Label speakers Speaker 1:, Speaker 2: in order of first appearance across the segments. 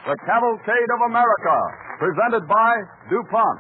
Speaker 1: the Cavalcade of America, presented by DuPont.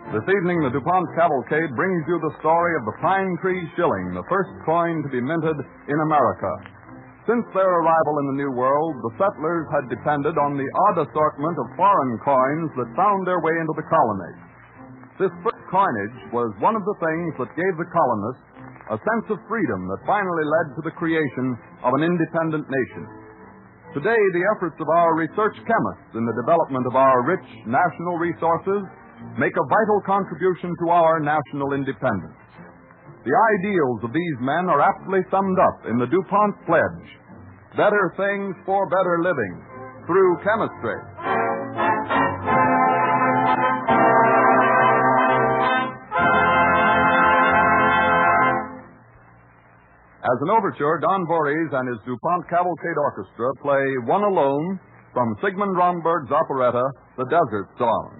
Speaker 1: This evening, the DuPont Cavalcade brings you the story of the pine tree shilling, the first coin to be minted in America. Since their arrival in the New World, the settlers had depended on the odd assortment of foreign coins that found their way into the colony. This first coinage was one of the things that gave the colonists a sense of freedom that finally led to the creation of an independent nation. Today, the efforts of our research chemists in the development of our rich national resources make a vital contribution to our national independence. The ideals of these men are aptly summed up in the DuPont pledge: better things for better living through chemistry. As an overture, Don Voorhees and his DuPont Cavalcade Orchestra play One Alone from Sigmund Romberg's operetta, The Desert Song.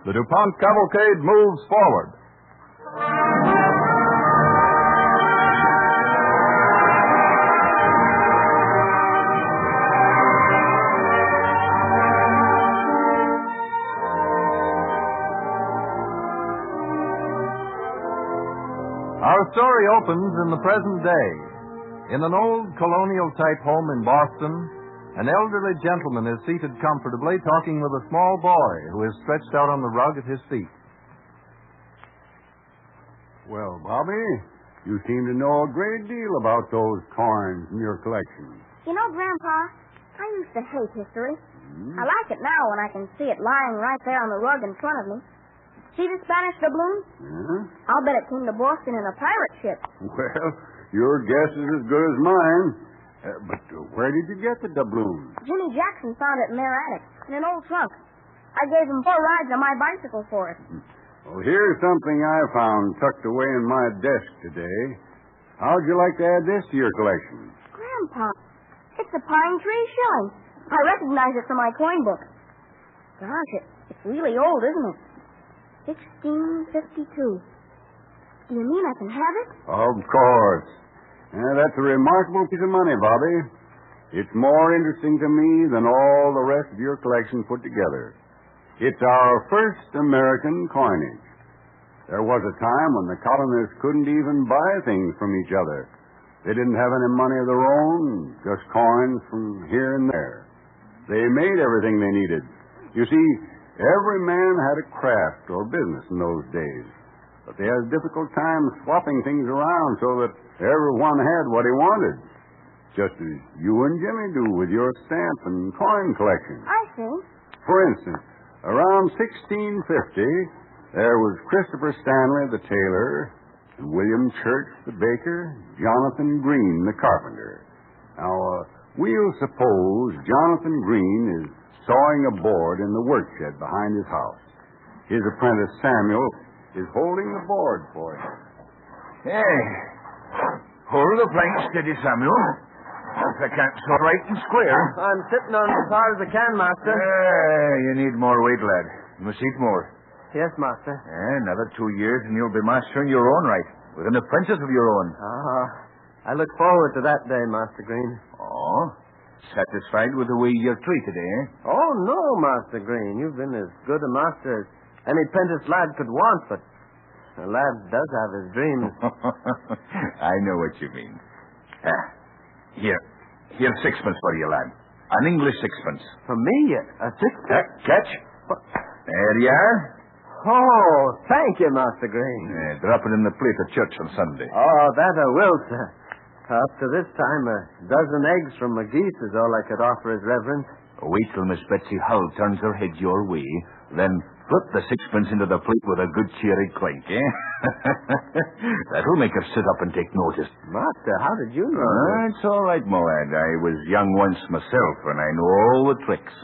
Speaker 1: The DuPont Cavalcade moves forward. Our story opens in the present day. In an old colonial-type home in Boston, an elderly gentleman is seated comfortably talking with a small boy who is stretched out on the rug at his feet.
Speaker 2: Well, Bobby, you seem to know a great deal about those coins in your collection.
Speaker 3: You know, Grandpa, I used to hate history. I like it now when I can see it lying right there on the rug in front of me. See the Spanish doubloon?
Speaker 2: Yeah?
Speaker 3: I'll bet it came to Boston in a pirate ship.
Speaker 2: Well, your guess is as good as mine. But where did you get the doubloon?
Speaker 3: Jimmy Jackson found it in their attic, in an old trunk. I gave him 4 rides on my bicycle for it.
Speaker 2: Well, here's something I found tucked away in my desk today. How'd you like to add this to your collection?
Speaker 3: Grandpa, it's a pine tree shilling. I recognize it from my coin book. Gosh, it's really old, isn't it? 1652. Do you mean I can have it?
Speaker 2: Of course. That's a remarkable piece of money, Bobby. It's more interesting to me than all the rest of your collection put together. It's our first American coinage. There was a time when the colonists couldn't even buy things from each other. They didn't have any money of their own, just coins from here and there. They made everything they needed. You see, every man had a craft or business in those days. But they had a difficult time swapping things around so that everyone had what he wanted. Just as you and Jimmy do with your stamp and coin collection.
Speaker 3: I see.
Speaker 2: For instance, around 1650, there was Christopher Stanley, the tailor, and William Church, the baker, Jonathan Green, the carpenter. Now, we'll suppose Jonathan Green is sawing a board in the work shed behind his house. His apprentice, Samuel, is holding the board for him.
Speaker 4: Hey, hold the plank steady, Samuel. If I can't saw right and square.
Speaker 5: I'm sitting on as hard as I can, Master.
Speaker 4: You need more weight, lad. You must eat more.
Speaker 5: Yes, Master.
Speaker 4: Another 2 years and you'll be master in your own right, with an apprentice of your own.
Speaker 5: I look forward to that day, Master Green.
Speaker 4: Oh? Satisfied with the way you're treated, eh?
Speaker 5: Oh, no, Master Green. You've been as good a master as any apprentice lad could want, but a lad does have his dreams.
Speaker 4: I know what you mean. Here's 6pence for you, lad. An English 6pence.
Speaker 5: For me? A 6pence?
Speaker 4: Catch? There you are.
Speaker 5: Oh, thank you, Master Green.
Speaker 4: Drop it in the plate at church on Sunday.
Speaker 5: Oh, that I will, sir. Up to this time, a dozen eggs from McGee's is all I could offer his reverence.
Speaker 4: Wait till Miss Betsy Hull turns her head your way, then flip the 6pence into the plate with a good cheery clink, eh? That'll make her sit up and take notice.
Speaker 5: Master, how did you know?
Speaker 4: It's all right, my lad. I was young once myself, and I know all the tricks.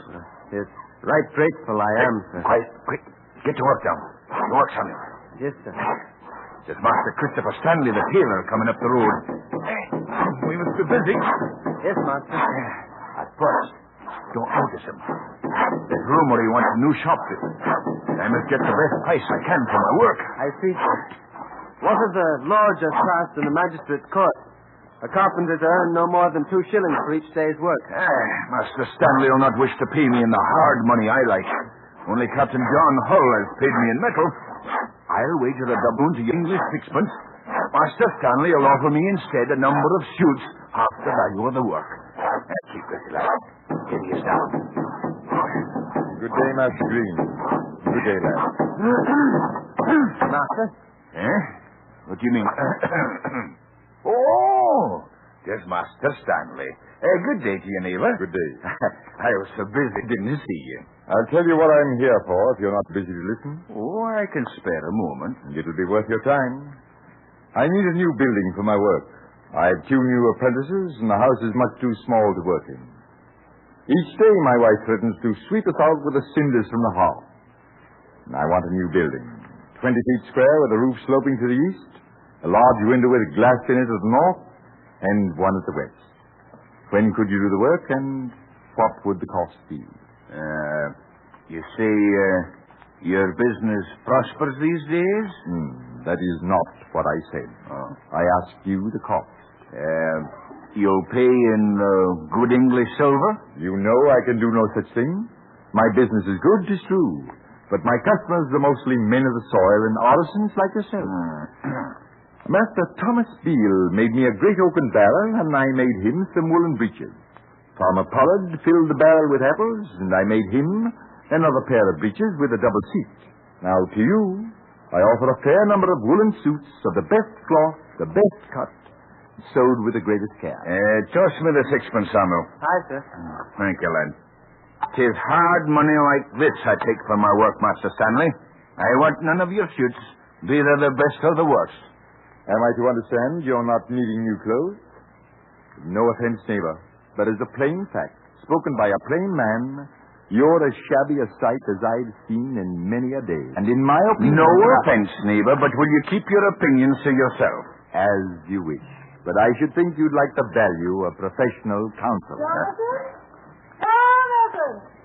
Speaker 5: It's right grateful I am, sir.
Speaker 4: Quick. Get to work now. To work, Samuel.
Speaker 5: Yes, sir.
Speaker 4: There's Master Christopher Stanley, the tailor, coming up the road. We must be busy.
Speaker 5: Yes, Master.
Speaker 4: At first, don't notice him. There's rumor he wants a new shop fit. I must get the best price I can for my work.
Speaker 5: I see, sir. What of the law just passed in the magistrate's court? A carpenter to earn no more than 2 shillings for each day's work.
Speaker 4: Master Stanley will not wish to pay me in the hard money I like. Only Captain John Hull has paid me in metal. I'll wager a doubloon to your English 6pence. Master Stanley will offer me instead a number of shoots, half the value of the work. Keep this, lad. Here he is now.
Speaker 1: Good day, Master Green. Good day, lad.
Speaker 5: Master?
Speaker 4: What do you mean? Oh, there's Master Stanley. Good day to you, Neighbor.
Speaker 1: Good day.
Speaker 4: I was so busy, didn't see you.
Speaker 1: I'll tell you what I'm here for if you're not busy to listen.
Speaker 4: Oh, I can spare a moment.
Speaker 1: It'll be worth your time. I need a new building for my work. I have 2 new apprentices, and the house is much too small to work in. Each day, my wife threatens to sweep us out with the cinders from the hearth. And I want a new building, 20 feet square with a roof sloping to the east, a large window with glass in it at the north, and one at the west. When could you do the work, and what would the cost be?
Speaker 4: You say your business prospers these days?
Speaker 1: That is not what I said. I asked you the cost.
Speaker 4: You'll pay in good English silver?
Speaker 1: You know I can do no such thing. My business is good, 'tis true. But my customers are mostly men of the soil and artisans like yourself. Master Thomas Beale made me a great oaken barrel, and I made him some woolen breeches. Farmer Pollard filled the barrel with apples, and I made him another pair of breeches with a double seat. Now, to you, I offer a fair number of woolen suits of the best cloth, the best cut, sewed with the greatest care.
Speaker 4: Toss me the 6pence, Samuel.
Speaker 5: Hi, sir.
Speaker 4: Thank you, lad. 'Tis hard money like this I take for my work, Master Stanley. I want none of your suits, be they the best or the worst.
Speaker 6: Am I to understand you're not needing new clothes? No offense, neighbor, but as a plain fact, spoken by a plain man, you're as shabby a sight as I've seen in many a day. And in my opinion...
Speaker 4: No offense, neighbor, but will you keep your opinions to yourself?
Speaker 6: As you wish. But I should think you'd like to value a professional counsel.
Speaker 3: Jonathan!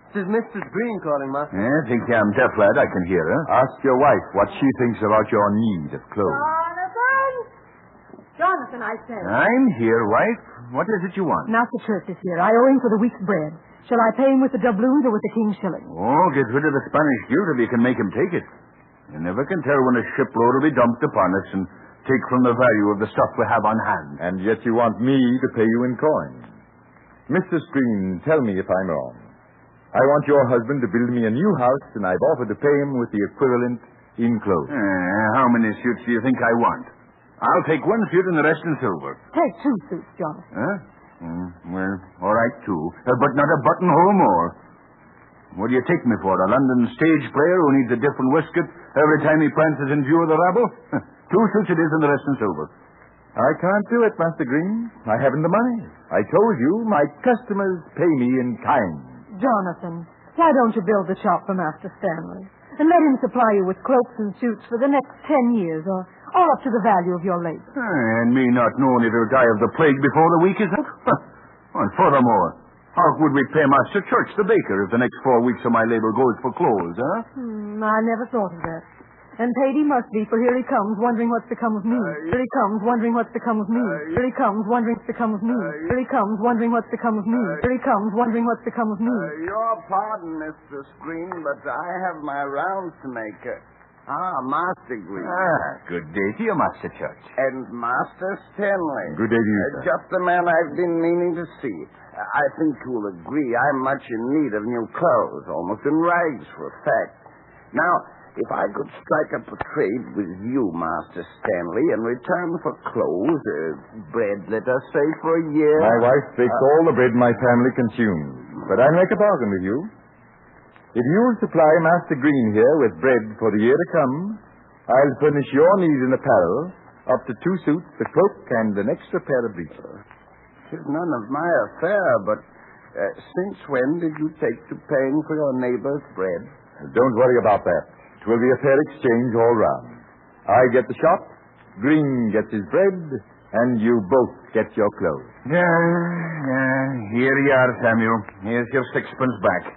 Speaker 5: This is Mrs. Green calling, Master.
Speaker 4: I think I'm deaf, lad. I can hear her.
Speaker 6: Ask your wife what she thinks about your need of clothes.
Speaker 3: Jonathan, I said.
Speaker 4: I'm here, wife. What is it you want?
Speaker 7: Master Church is here. I owe him for the week's bread. Shall I pay him with the doubloons or with the king's shilling?
Speaker 4: Oh, get rid of the Spanish guilt if you can make him take it. You never can tell when a shipload will be dumped upon us and take from the value of the stuff we have on hand.
Speaker 6: And yet you want me to pay you in coin. Mr. Screen, tell me if I'm wrong. I want your husband to build me a new house, and I've offered to pay him with the equivalent in clothes.
Speaker 4: How many suits do you think I want? I'll take one suit and the rest in silver.
Speaker 7: Take 2 suits, Jonathan.
Speaker 4: Huh? Well, all right, 2. But not a buttonhole more. What do you take me for, a London stage player who needs a different waistcoat every time he prances in view of the rabble? 2 suits it is and the rest in silver.
Speaker 6: I can't do it, Master Green. I haven't the money. I told you my customers pay me in kind.
Speaker 7: Jonathan, why don't you build the shop for Master Stanley? And let him supply you with cloaks and suits for the next 10 years, or all up to the value of your labor.
Speaker 4: And me not knowing it'll die of the plague before the week is up? And furthermore, how would we pay Master Church, the baker, if the next 4 weeks of my labor goes for clothes, huh?
Speaker 7: I never thought of that. And paid he must be, for here he comes, wondering what's become of me. Here he comes, wondering what's become of me. Here he comes, wondering what's become of me. Here he comes, wondering what's become of me. Here he comes, wondering what's become of me.
Speaker 2: Your pardon, Mr. Screen, but I have my rounds to make. Master Green.
Speaker 4: Good day to you, Master Church.
Speaker 2: And Master Stanley.
Speaker 6: Good day to you, sir.
Speaker 2: Just the man I've been meaning to see. I think you'll agree I'm much in need of new clothes, almost in rags for a fact. Now, if I could strike up a trade with you, Master Stanley, in return for clothes, bread, let us say, for a year.
Speaker 6: My wife bakes all the bread my family consumes. But I'll make a bargain with you. If you'll supply Master Green here with bread for the year to come, I'll furnish your need in apparel, up to 2 suits, a cloak, and an extra pair of breeches.
Speaker 2: It's none of my affair, but since when did you take to paying for your neighbor's bread?
Speaker 6: Don't worry about that. It will be a fair exchange all round. I get the shop, Green gets his bread, and you both get your clothes.
Speaker 4: Here you are, Samuel. Here's your 6pence back.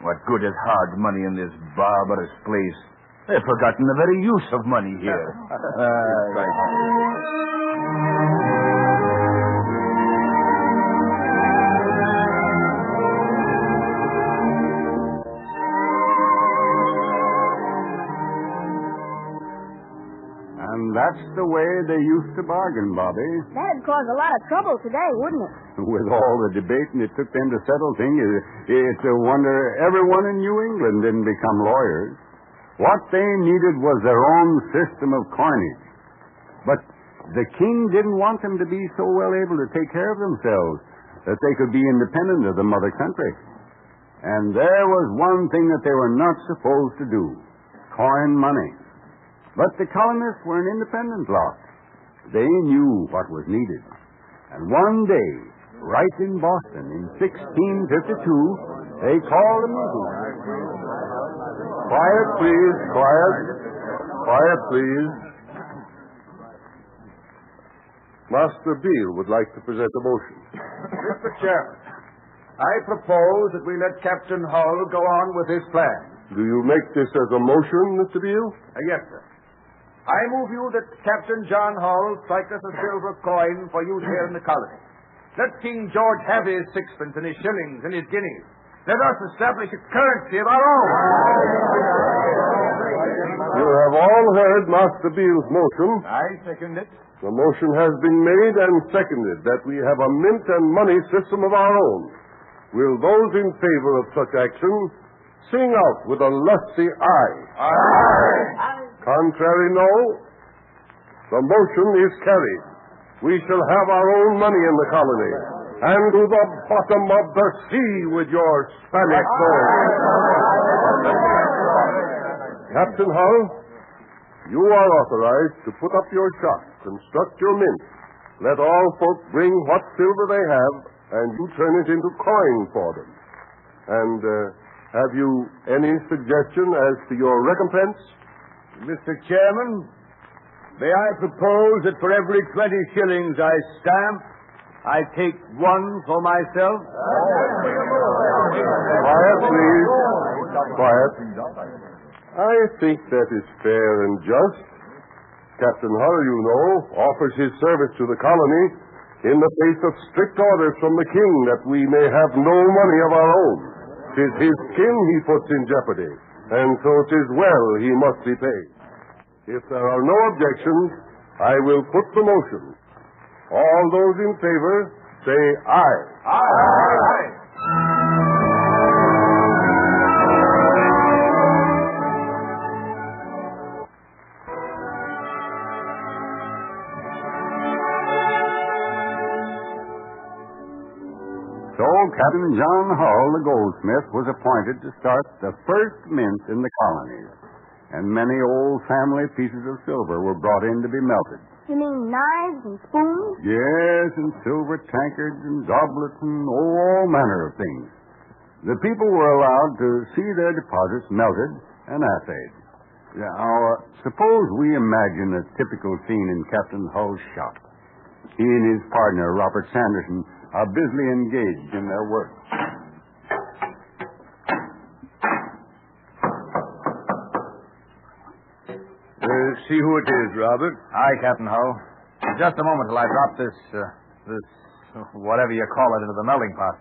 Speaker 4: What good is hard money in this barbarous place? They've forgotten the very use of money here.
Speaker 2: That's the way they used to bargain, Bobby.
Speaker 3: That'd cause a lot of trouble today, wouldn't it?
Speaker 2: With all the debating it took them to settle things, it's a wonder everyone in New England didn't become lawyers. What they needed was their own system of coinage. But the king didn't want them to be so well able to take care of themselves that they could be independent of the mother country. And there was one thing that they were not supposed to do: coin money. But the colonists were an independent lot. They knew what was needed. And one day, right in Boston, in 1652, they called a meeting.
Speaker 6: Quiet, please. Quiet. Quiet, please. Master Beale would like to present a motion.
Speaker 8: Mr. Chairman, I propose that we let Captain Hull go on with his plan.
Speaker 6: Do you make this as a motion, Mr. Beale?
Speaker 8: Yes, sir. I move you that Captain John Hull strike us a silver coin for use here in the colony. Let King George have his 6pence and his shillings and his guineas. Let us establish a currency of our own.
Speaker 6: You have all heard Master Beale's motion.
Speaker 8: I second it.
Speaker 6: The motion has been made and seconded that we have a mint and money system of our own. Will those in favor of such action sing out with a lusty aye?
Speaker 8: Aye.
Speaker 6: Contrary, no. The motion is carried. We shall have our own money in the colony,
Speaker 9: and to the bottom of the sea with your Spanish gold. Captain Hull, you are authorized to put up your shop, construct your mint. Let all folk bring what silver they have, and you turn it into coin for them. And have you any suggestion as to your recompense?
Speaker 8: Mr. Chairman, may I propose that for every 20 shillings I stamp, I take one for myself?
Speaker 9: Quiet, please. Quiet. I think that is fair and just. Captain Hull, you know, offers his service to the colony in the face of strict orders from the king that we may have no money of our own. 'Tis his skin he puts in jeopardy, and so 'tis well he must be paid. If there are no objections, I will put the motion. All those in favor, say aye.
Speaker 8: Aye.
Speaker 2: So Captain John Hull, the goldsmith, was appointed to start the first mint in the colonies. And many old family pieces of silver were brought in to be melted.
Speaker 3: You mean knives and spoons?
Speaker 2: Yes, and silver tankards and goblets and all manner of things. The people were allowed to see their deposits melted and assayed. Now, suppose we imagine a typical scene in Captain Hull's shop. He and his partner, Robert Sanderson, are busily engaged in their work.
Speaker 8: See who it is, Robert.
Speaker 5: Hi, Captain Hull. Just a moment till I drop this, whatever you call it, into the melting pot.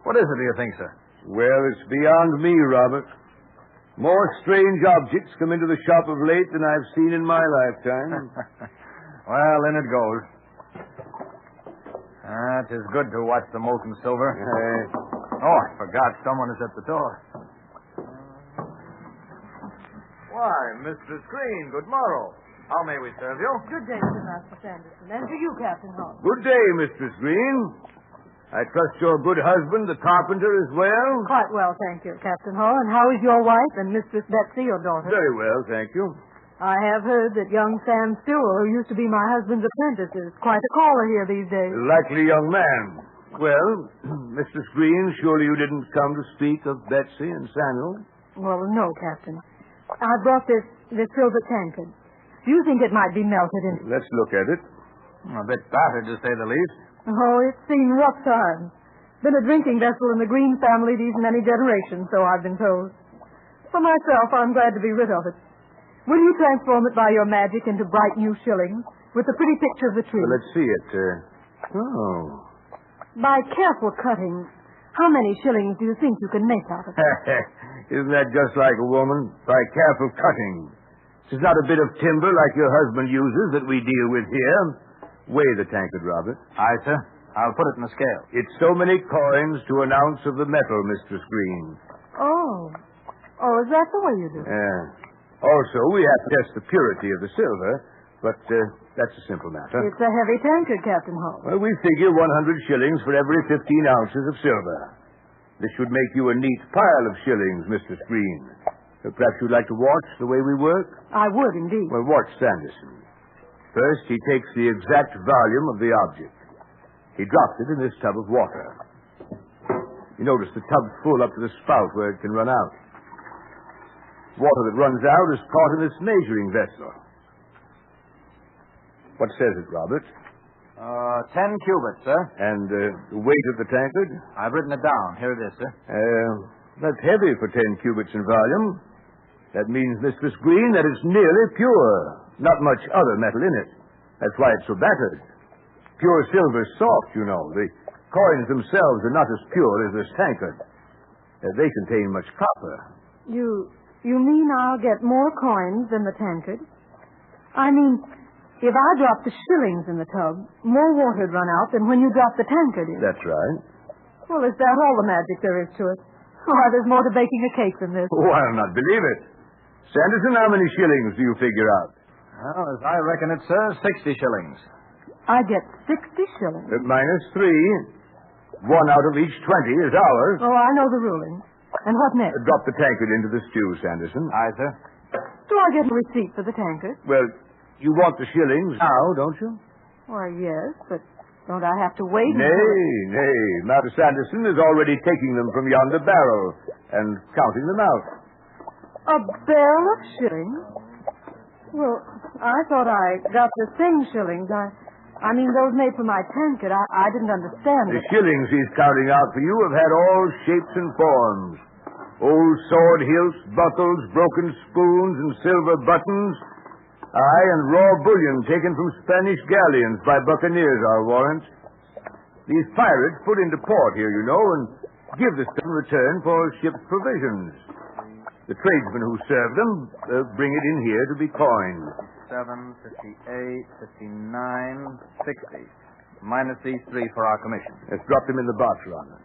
Speaker 5: What is it, do you think, sir?
Speaker 8: Well, it's beyond me, Robert. More strange objects come into the shop of late than I've seen in my lifetime.
Speaker 5: Well, in it goes. It is good to watch the molten silver. I forgot someone is at the door.
Speaker 8: Why, Mistress Green, good morrow. How may we serve you?
Speaker 7: Good day, Sir Master Sanderson. And to you, Captain Hull.
Speaker 8: Good day, Mistress Green. I trust your good husband, the carpenter, is well?
Speaker 7: Quite well, thank you, Captain Hull. And how is your wife and Mistress Betsy, your daughter?
Speaker 8: Very well, thank you.
Speaker 7: I have heard that young Sam Stewart, who used to be my husband's apprentice, is quite a caller here these days.
Speaker 8: A likely young man. Well, Mistress Green, surely you didn't come to speak of Betsy and Samuel?
Speaker 7: Well, no, Captain. I brought this silver tankard. Do you think it might be melted in...
Speaker 8: Let's look at it.
Speaker 5: A bit battered, to say the least.
Speaker 7: Oh, it's seen rough times. Been a drinking vessel in the Green family these many generations, so I've been told. For myself, I'm glad to be rid of it. Will you transform it by your magic into bright new shillings with the pretty picture of the tree?
Speaker 8: Well, let's see it.
Speaker 7: By careful cutting, how many shillings do you think you can make out of it?
Speaker 8: Isn't that just like a woman? By careful cutting. This is not a bit of timber like your husband uses that we deal with here. Weigh the tankard, Robert.
Speaker 5: Aye, sir. I'll put it in the scale.
Speaker 8: It's so many coins to an ounce of the metal, Mistress Green.
Speaker 7: Oh, is that the way you do it?
Speaker 8: Yeah. Also, we have to test the purity of the silver, but that's a simple matter.
Speaker 7: It's a heavy tankard, Captain Hull.
Speaker 8: Well, we figure 100 shillings for every 15 ounces of silver. This should make you a neat pile of shillings, Mistress Green. Perhaps you'd like to watch the way we work?
Speaker 7: I would, indeed.
Speaker 8: Well, watch Sanderson. First, he takes the exact volume of the object. He drops it in this tub of water. You notice the tub's full up to the spout where it can run out. Water that runs out is caught in this measuring vessel. What says it, Robert?
Speaker 5: 10 cubits, sir.
Speaker 8: And the weight of the tankard?
Speaker 5: I've written it down. Here it is, sir.
Speaker 8: That's heavy for 10 cubits in volume. That means, Mistress Green, that it's nearly pure. Not much other metal in it. That's why it's so battered. Pure silver's soft, you know. The coins themselves are not as pure as this tankard. They contain much copper.
Speaker 7: You mean I'll get more coins than the tankard? I mean, if I drop the shillings in the tub, more water'd run out than when you drop the tankard in.
Speaker 8: That's right.
Speaker 7: Well, is that all the magic there is to it? Why, there's more to baking a cake than this.
Speaker 8: Oh, I'll not believe it. Sanderson, how many shillings do you figure out?
Speaker 5: Well, as I reckon it, sir, 60 shillings.
Speaker 7: I get 60 shillings.
Speaker 8: Minus 3.
Speaker 4: 1 out of each 20 is ours.
Speaker 7: Oh, I know the ruling. And what next?
Speaker 4: Drop the tankard into the stew, Sanderson.
Speaker 8: Aye, sir.
Speaker 7: Do I get a receipt for the tankard?
Speaker 4: Well, you want the shillings now, don't you?
Speaker 7: Why, yes, but don't I have to wait?
Speaker 4: Nay. Master Sanderson is already taking them from yonder barrel and counting them out.
Speaker 7: A barrel of shillings? Well, I thought I got the same shillings. I mean, those made for my tankard. I didn't understand
Speaker 4: The
Speaker 7: it.
Speaker 4: shillings he's counting out for you have had all shapes and forms. Old sword hilts, buckles, broken spoons, and silver buttons. Aye, and raw bullion taken from Spanish galleons by buccaneers, I'll warrant. These pirates put into port here, you know, and give this in return for ship's provisions. The tradesmen who serve them bring it in here to be coined.
Speaker 8: 7, 58, 59, 60. Minus these 3 for our commission.
Speaker 4: Let's drop them in the box, Your Honor.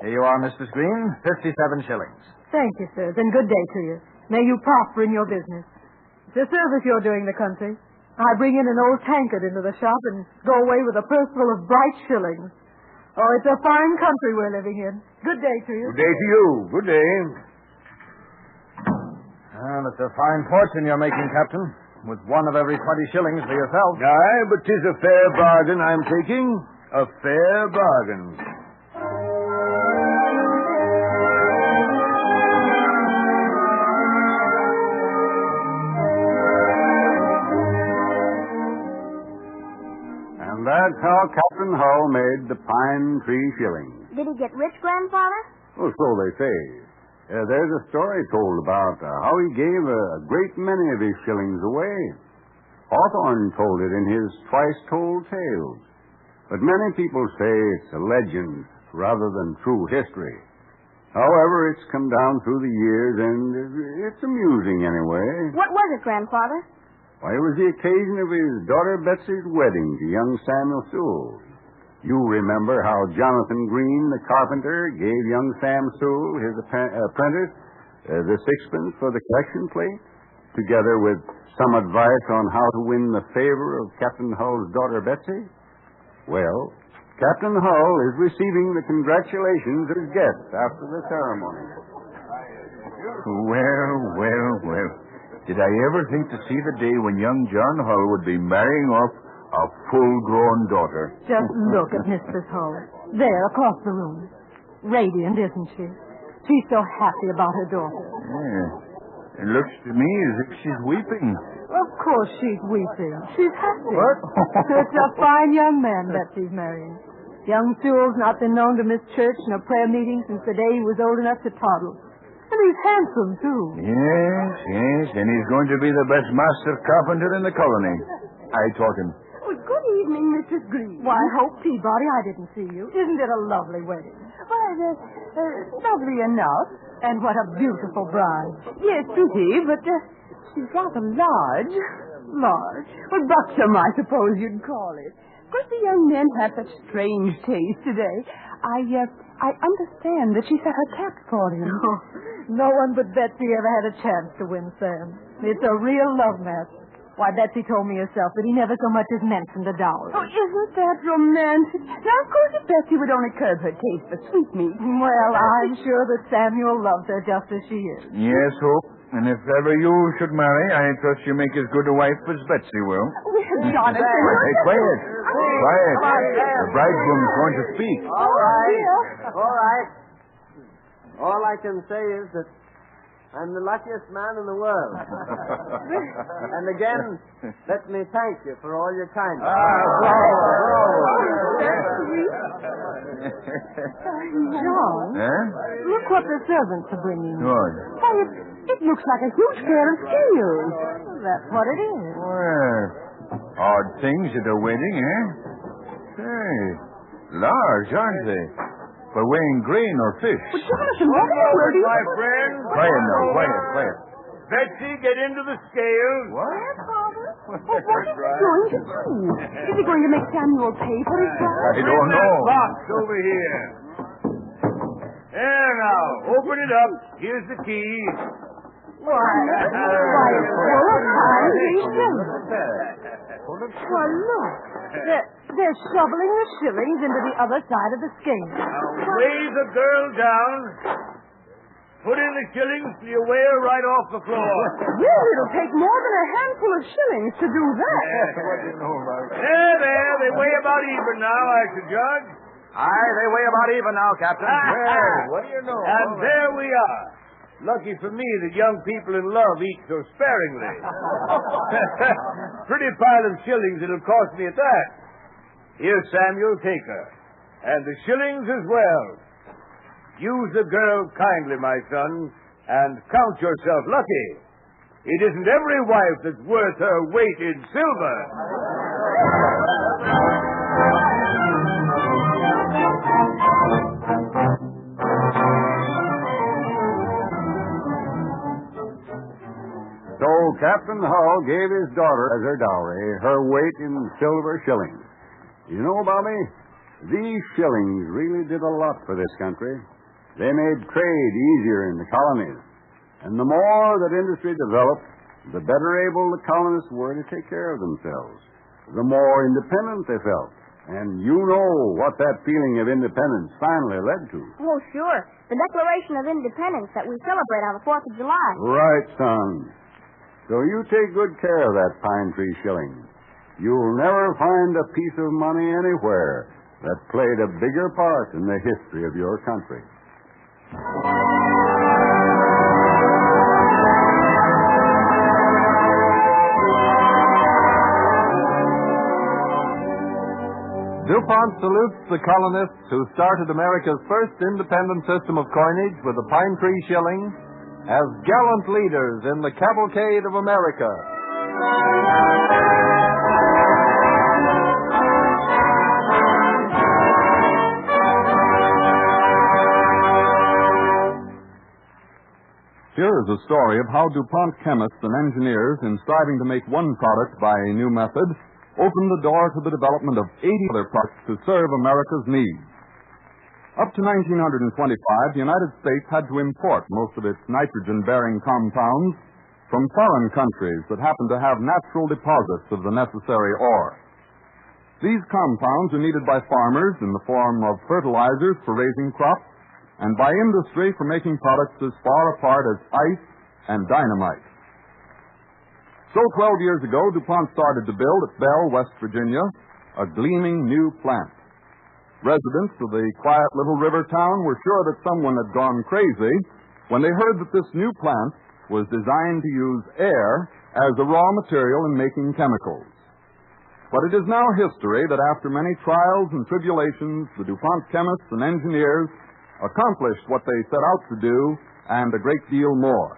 Speaker 8: Here you are, Mistress Green. 57 shillings.
Speaker 7: Thank you, sirs, and good day to you. May you prosper in your business. It's a service you're doing the country. I bring in an old tankard into the shop and go away with a purse full of bright shillings. Oh, it's a fine country we're living in. Good day to you.
Speaker 4: Good day to you. Good day.
Speaker 8: Well, it's a fine fortune you're making, Captain. With 1 of every 20 shillings for yourself.
Speaker 4: Aye, but 'tis a fair bargain I'm taking. A fair bargain.
Speaker 2: And that's how Captain Hull made the pine tree shilling.
Speaker 3: Did he get rich, Grandfather?
Speaker 2: Well, so they say. There's a story told about how he gave a great many of his shillings away. Hawthorne told it in his Twice-Told Tales. But many people say it's a legend rather than true history. However, it's come down through the years, and it's amusing anyway.
Speaker 3: What was it, Grandfather?
Speaker 2: Why, it was the occasion of his daughter Betsy's wedding to young Samuel Sewell. You remember how Jonathan Green, the carpenter, gave young Sam Sewell, his apprentice, the 6pence for the collection plate, together with some advice on how to win the favor of Captain Hull's daughter Betsy? Well, Captain Hull is receiving the congratulations of his guests after the ceremony.
Speaker 4: Well. Did I ever think to see the day when young John Hull would be marrying off a full-grown daughter?
Speaker 7: Just look at Mistress Hull. There, across the room. Radiant, isn't she? She's so happy about her daughter.
Speaker 4: Yeah. It looks to me as if she's weeping.
Speaker 7: Of course she's weeping. She's happy.
Speaker 4: What?
Speaker 7: It's a fine young man Betsy's marrying. Young Sewell's not been known to miss church nor prayer meeting since the day he was old enough to toddle. And he's handsome, too.
Speaker 4: Yes, and he's going to be the best master carpenter in the colony. I taught him.
Speaker 7: Well, good evening, Mrs. Green. Why, Hope Peabody, I didn't see you. Isn't it a lovely wedding?
Speaker 10: Why, lovely enough.
Speaker 7: And what a beautiful bride.
Speaker 10: Yes, pretty, but she's rather large. Large? Well, buxom, I suppose you'd call it. Of course, the young men have such strange taste today. I understand that she set her cap for him.
Speaker 7: Oh, no one but Betsy ever had a chance to win Sam. It's a real love match. Why, Betsy told me herself that he never so much as mentioned a dowry.
Speaker 10: Oh, isn't that romantic? Now, of course, if Betsy would only curb her taste for sweetmeats.
Speaker 7: Well, I'm sure that Samuel loves her just as she is.
Speaker 4: Yes, Hope. And if ever you should marry, I trust you make as good a wife as Betsy will.
Speaker 10: Well, Jonathan...
Speaker 4: Hey, quiet. Quiet. The bridegroom's going to speak.
Speaker 5: All right. All I can say is that I'm the luckiest man in the world. And again, let me thank you for all your kindness.
Speaker 7: John, look what the servants are bringing.
Speaker 4: Good.
Speaker 7: Why, it looks like a huge pair of scales. That's what it is.
Speaker 4: Well, odd things at a wedding, eh? Hey, large, aren't they? For weighing grain or fish.
Speaker 10: But Jonathan, where do you...
Speaker 8: My friend.
Speaker 4: Quiet now, quiet.
Speaker 8: Betsy, get into the scales.
Speaker 4: What?
Speaker 10: What is he going to do? Is he going to make Samuel pay for his bride?
Speaker 4: I don't know.
Speaker 8: Box over here. There now, open it up. Here's the key.
Speaker 10: Why, it's full of pine tree shillings. Well, look.
Speaker 7: They're shoveling the shillings into the other side of the scale.
Speaker 8: Now, weigh the girl down. Put in the shillings till you weigh her right off the floor.
Speaker 7: Well, it'll take more than a handful of shillings to do that.
Speaker 8: What do you know about it? There. They weigh about even now, I should judge.
Speaker 4: Aye, they weigh about even now, Captain.
Speaker 8: Well, what do you know? And there we are. Lucky for me that young people in love eat so sparingly. Pretty pile of shillings it'll cost me at that. Here, Samuel, take her. And the shillings as well. Use the girl kindly, my son, and count yourself lucky. It isn't every wife that's worth her weight in silver.
Speaker 2: So Captain Hull gave his daughter as her dowry her weight in silver shillings. You know, Bobby, these shillings really did a lot for this country. They made trade easier in the colonies. And the more that industry developed, the better able the colonists were to take care of themselves. The more independent they felt. And you know what that feeling of independence finally led to.
Speaker 3: Oh, sure. The Declaration of Independence that we celebrate on the 4th of July.
Speaker 2: Right, son. So you take good care of that pine tree shilling. You'll never find a piece of money anywhere that played a bigger part in the history of your country.
Speaker 1: DuPont salutes the colonists who started America's first independent system of coinage with the pine tree shilling as gallant leaders in the Cavalcade of America. Here is a story of how DuPont chemists and engineers, in striving to make one product by a new method, opened the door to the development of 80 other products to serve America's needs. Up to 1925, the United States had to import most of its nitrogen-bearing compounds from foreign countries that happened to have natural deposits of the necessary ore. These compounds are needed by farmers in the form of fertilizers for raising crops and by industry for making products as far apart as ice and dynamite. So 12 years ago, DuPont started to build at Bell, West Virginia, a gleaming new plant. Residents of the quiet little river town were sure that someone had gone crazy when they heard that this new plant was designed to use air as a raw material in making chemicals. But it is now history that after many trials and tribulations, the DuPont chemists and engineers accomplished what they set out to do and a great deal more.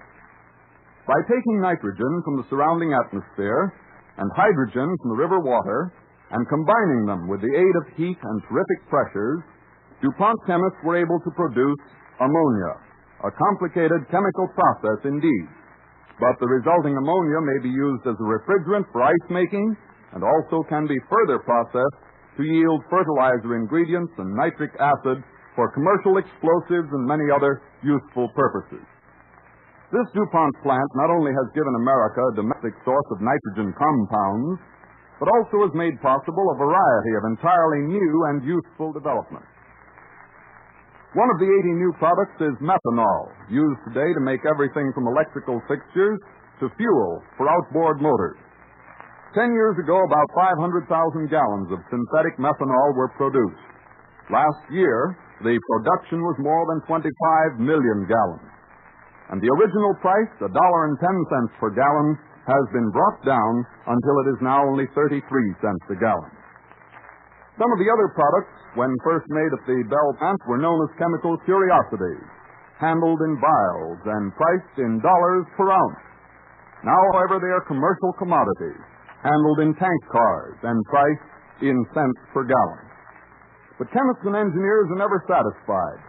Speaker 1: By taking nitrogen from the surrounding atmosphere and hydrogen from the river water and combining them with the aid of heat and terrific pressures, DuPont chemists were able to produce ammonia, a complicated chemical process indeed. But the resulting ammonia may be used as a refrigerant for ice making and also can be further processed to yield fertilizer ingredients and nitric acid for commercial explosives and many other useful purposes. This DuPont plant not only has given America a domestic source of nitrogen compounds, but also has made possible a variety of entirely new and useful developments. One of the 80 new products is methanol, used today to make everything from electrical fixtures to fuel for outboard motors. 10 years ago, about 500,000 gallons of synthetic methanol were produced. Last year, the production was more than 25 million gallons. And the original price, $1.10 per gallon, has been brought down until it is now only 33 cents a gallon. Some of the other products, when first made at the Bell plant, were known as chemical curiosities, handled in vials and priced in dollars per ounce. Now, however, they are commercial commodities, handled in tank cars and priced in cents per gallon. But chemists and engineers are never satisfied.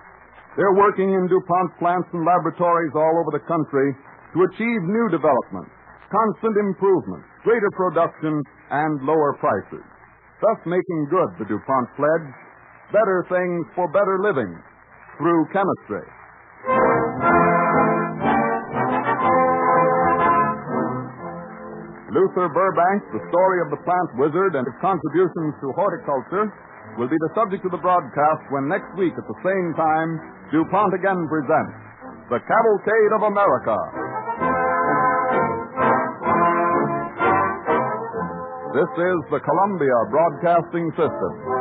Speaker 1: They're working in DuPont plants and laboratories all over the country to achieve new developments, constant improvements, greater production, and lower prices, thus making good the DuPont pledge, better things for better living through chemistry. Luther Burbank, the story of the plant wizard and his contributions to horticulture, will be the subject of the broadcast when next week at the same time, DuPont again presents The Cavalcade of America. This is the Columbia Broadcasting System.